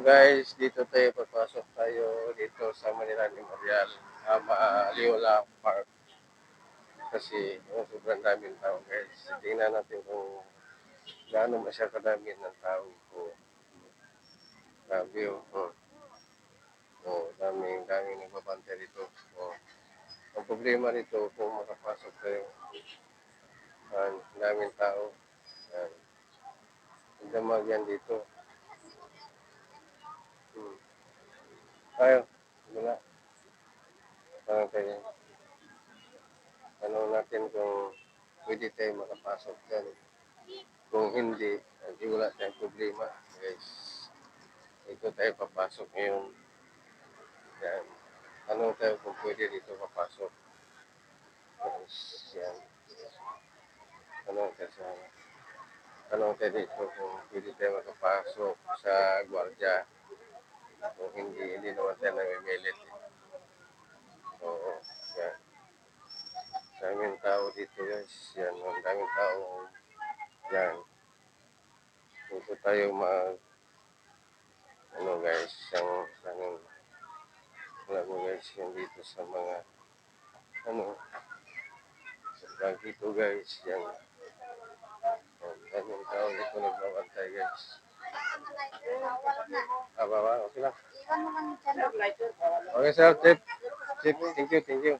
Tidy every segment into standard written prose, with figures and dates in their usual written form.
guys, dito tayo papasok tayo dito sa Manila Memorial, Maliola Park. Kasi sobrang daming tao guys. Tingnan natin kung gaano masyadong kadami ng tao po. Grabe oh. Daming nagbabantay dito. Oh. Ang problema nito kung makapasok tayo. Daming tao. Yan. Ang damag yan dito. Tayo. Wala. Parang tayo. Ano natin kung pwede tayo makapasok dyan. Kung hindi, wala tayong problema. Guys, dito tayo papasok ngayon. Yan. Tanong tayo kung pwede dito papasok. Guys, yan. Tanong tayo dito kung pwede tayo makapasok sa gwardiya. Kung hindi naman tayo namimilit. Oo, yan. Daming tao dito guys. Yan, ang daming tao. Yan. Dito tayo guys, yung wala mo guys, yan dito sa mga sa dito guys, yan. Daming tao dito nagbabantay guys. Baba, okay lang. Okay sir, tip, thank you. Thank you.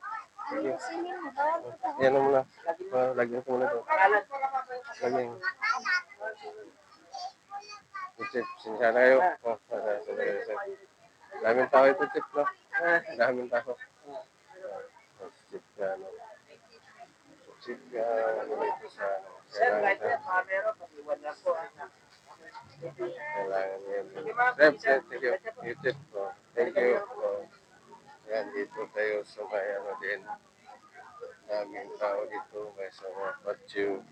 Yan mo muna. Lagyan ko muna ito. Lagyan. Tip, sinsya na kayo. Daming tao ito, tip, no? Daming tao. Tip ka, no? Tip ka, dito sa, kailangan yan. Thank you. YouTube, thank you. Yan, dito tayo sa may din. Daming tao dito, may sa mga patio.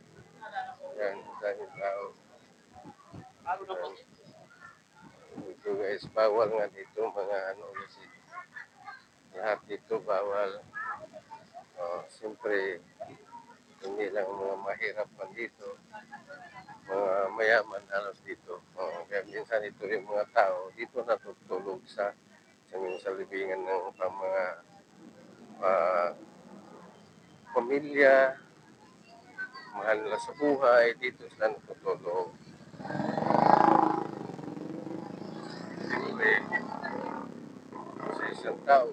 Yan, daming tao. Dito guys, bawal nga dito mga kasi lahat dito bawal. Siyempre, hindi lang mga mahirap man dito, mga mayaman halos dito. Kaya minsan ito yung mga tao dito natutulog sa libingan ng mga pamilya, mahal nila sa buhay, dito sila natutulog. Siyempre, sa isang tao,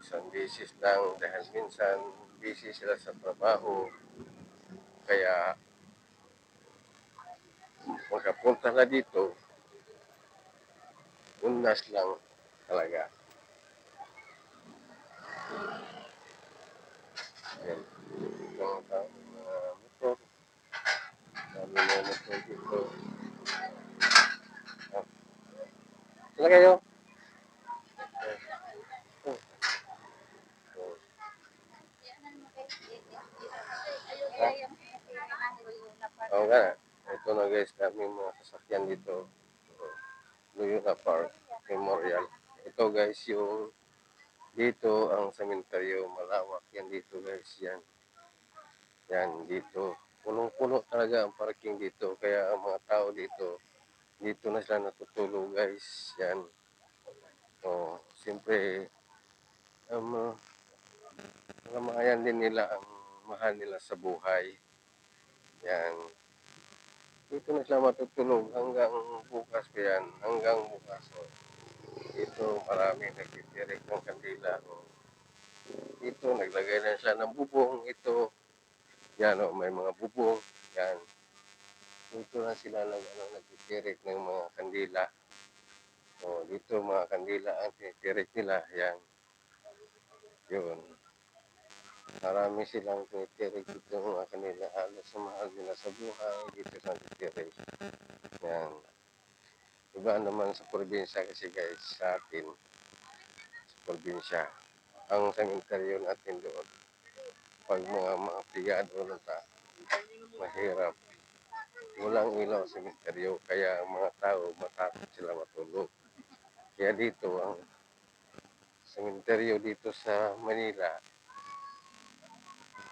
isang beses lang dahil minsan busy sila sa trabaho. Kaya magkapunta na dito, unas lang talaga. Yan. Mga tao, mga motor. Dami mga motor dito. Sila kayo? Oo nga. Ito na guys, daming mga sasakyan dito. Loyola Park Memorial. Ito guys, yung dito ang sementeryo, malawak yan dito guys. Yan dito. Punong-puno talaga ang parking dito. Kaya ang mga tao dito na sila natutulog guys. Yan. Siyempre, namahayan din nila ang mahal nila sa buhay. Yan. Dito na sila matutulog hanggang bukas pa yan. Hanggang bukas. Dito maraming nagtitirik ng kandila. Dito naglagay na sila ng bubong. Ito. Yan may mga bubong. Yan. Dito na sila nagtitirik ng mga kandila. Dito mga kandila ang tinitirik nila. Yan. Yun. Marami silang tinitirik dito ng mga kanila. Halos sa mahal nila sa buhay. Dito sa tinitirik. Yan. Iba naman sa probinsya kasi guys, sa atin, sa probinsya, ang sementeryo natin doon, pag mga pigado na mahirap. Walang ilaw sa sementeryo, kaya ang mga tao matakot sila matulog. Kaya dito, ang sementeryo dito sa Manila,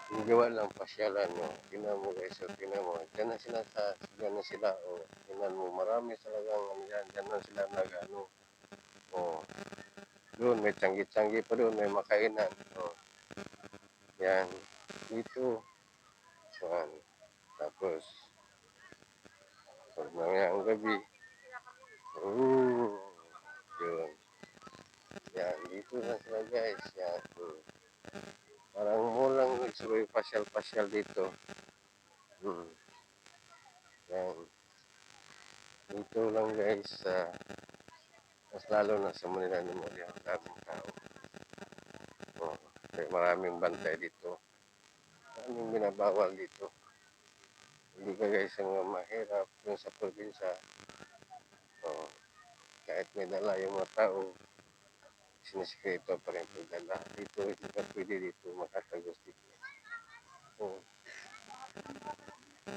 Gawa lang pasyalan mo. Tingnan mo guys, so tingnan mo. Diyan na sila, oh. Tingnan mo, marami talagang ano yan. Diyan na sila nag-ano. Oh, doon may tiyanggi-tiyanggi pa doon, may makainan. Oh, yan. Dito. Yan. Tapos, pag mamayang gabi, oh, yun. Yan, dito na sila guys. Yan. Parang mo lang nagsuroy pasyal-pasyal dito. Hmm. Yan. Dito lang guys sa mas lalo na sa Manila ni Moria, daming tao. Oh, kaya maraming bantay dito. Maraming binabawal dito. Hindi ka guys ang mahirap yung sa probinsya. Oh, kahit may dala yung mga tao, sinisikreto pa rin pagdala. Dito, hindi ka pwede dito makatagos dito.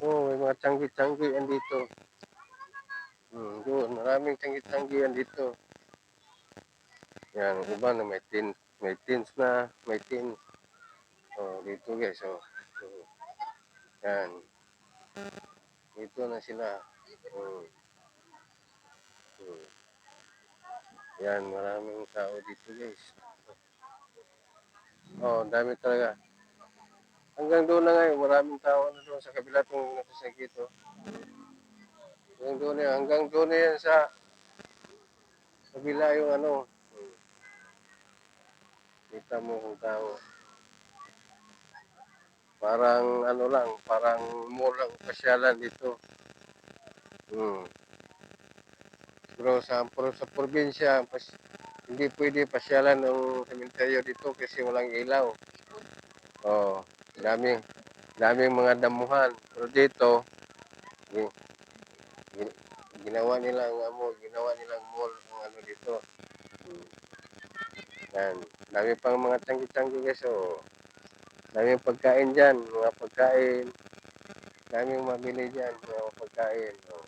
Oh, may mga tiyanggi-tiyanggi yan dito. Doon, maraming tiyanggi-tiyanggi yan dito. Yan, iba na may tins na, may tins. Oh, dito guys, oh. Yan. Dito na sila. Hmm. Hmm. Yan, maraming tao dito guys. Oh, dami talaga. Hanggang doon na ngayon, maraming tao na doon sa kabila itong nakasakit. Oh. Hanggang doon na yan sa kabila yung ano. Hmm. Kita mo kung tao. Parang ano lang, parang mulang pasyalan dito. Hmm. Pero sa probinsya, hindi pwede pasyalan ng sementeryo dito kasi walang ilaw. Oh, daming daming mga damuhan. Pero dito, ginawa nilang mall ang ano dito. Hmm. Yan. Dami pang mga tanggi-tanggi guys. Oh. Daming pagkain dyan, mga pagkain. Daming mabili dyan, mga pagkain. Oh.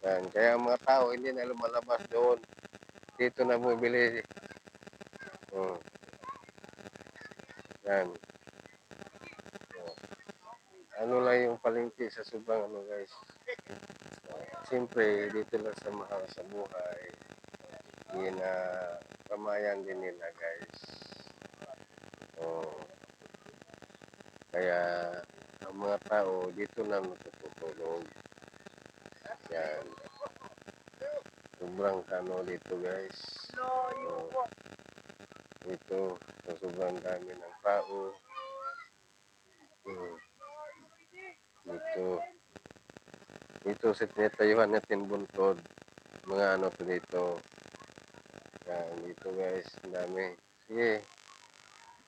Yan. Kaya ang mga tao hindi na lumalabas doon. Dito na bumibili. Oh. Yan. Oh. Ano lang yung palengke sa Subang ano guys. Siyempre, dito lang sa mahal sa buhay. Kamayan din nila guys. Oh. Kaya ang mga tao dito na natutulog. Yan. Sobrang kano dito guys. Oh. Dito, sobrang dami ng tao. Hmm. Dito. Dito sa tinatayuhan natin buntod. Mga ano to dito. Yan, dito guys. Ang dami. Sige.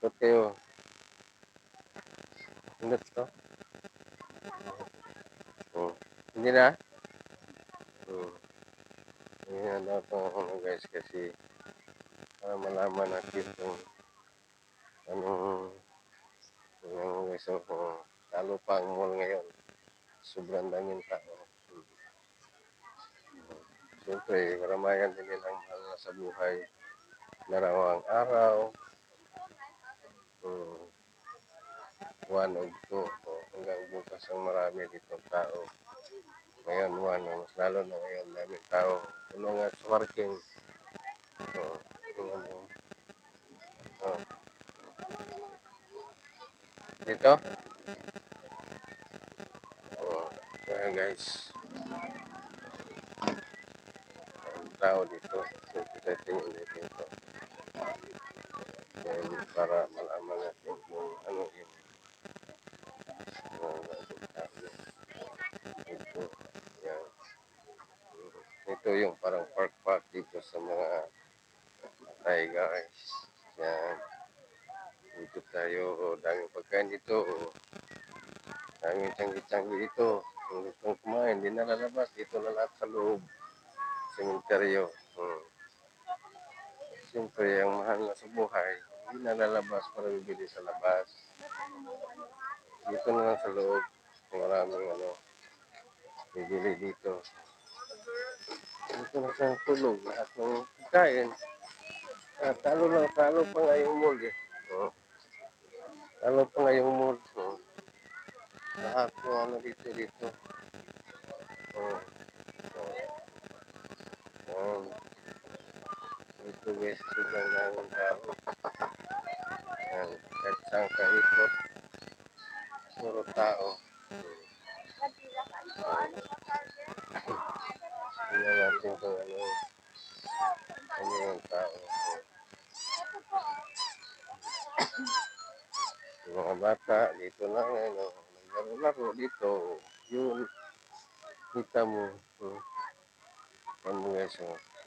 Ikot kayo. Pindot to. Oh. Hindi na? Hmm. Yan daw to ano guys kasi para malaman natin kung anong yung guys. Oh, lalo pa ang mall ngayon. Sobrang daming tao. Hmm. Siyempre, karamayan din nilang mahal na sa buhay. Narawang araw. Hmm. 1 o 2 o hanggang bukas ang marami dito tao. Ngayon 1 o mas lalo na ngayon daming tao. Puno nga sa parking. Oh, tingnan mo. Oh. Dito? Oh, kaya guys, ang tao dito. So, kita tingin dito. Yan, para malaman natin kung ano yung tao dito. Yan. Ito yung parang park dito sa mga Thai guys. Yan. Dito tayo. Oh, daming pagkain dito. Oh. Daming tiyanggi-tiyanggi dito. Kung gustong kumain, hindi na lalabas. Dito na lahat sa loob. Sementeryo. Hmm. Siyempre, ang mahal na sa buhay, hindi na lalabas para bibili sa labas. Dito na lang sa loob. Maraming ano, bibili dito. Dito na sa tulog. Lahat ng pagkain. Talo pa nga yung mall eh. Oh. Ano pa nga yung mood mo? Lahat ng ano dito. Oh, oh. Dito guys, sobrang daming tao. Yan. Kahit saan ka ikot, puro tao. Tingnan natin kung ano yung tao. Yung mga bata, dito lang, naglaro-laro dito. Yun, kita mo. Ano mo guys,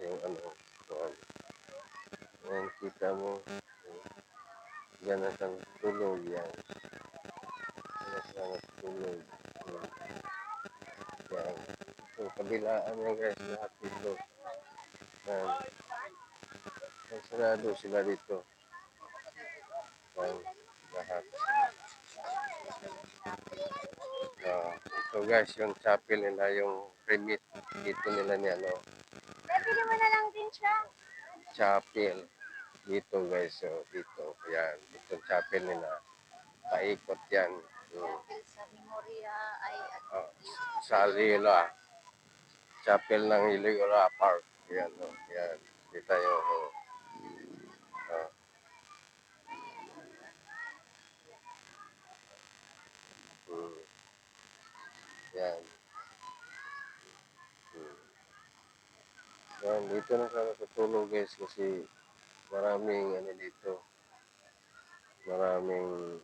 yung kuwan. Yan, kita mo. Yan na siyang tulog yan. Yan na siyang tulog. Yan. So, kabilaan yan guys, lahat dito. Yan. Yan, sarado sila dito. Yan, lahat. So guys, yung chapel nila, yung remit dito nila ni Bili mo na lang din siya. chapel. Dito guys, so dito. Yan, dito chapel nila. Paikot yan. Sa Memoria ay Uh, sa Alila. Chapel ng Iligora Park. Yan, yan. Dito tayo. Uh, mm, yan. Mm. Yan, dito na sa natutulog guys kasi maraming dito. Maraming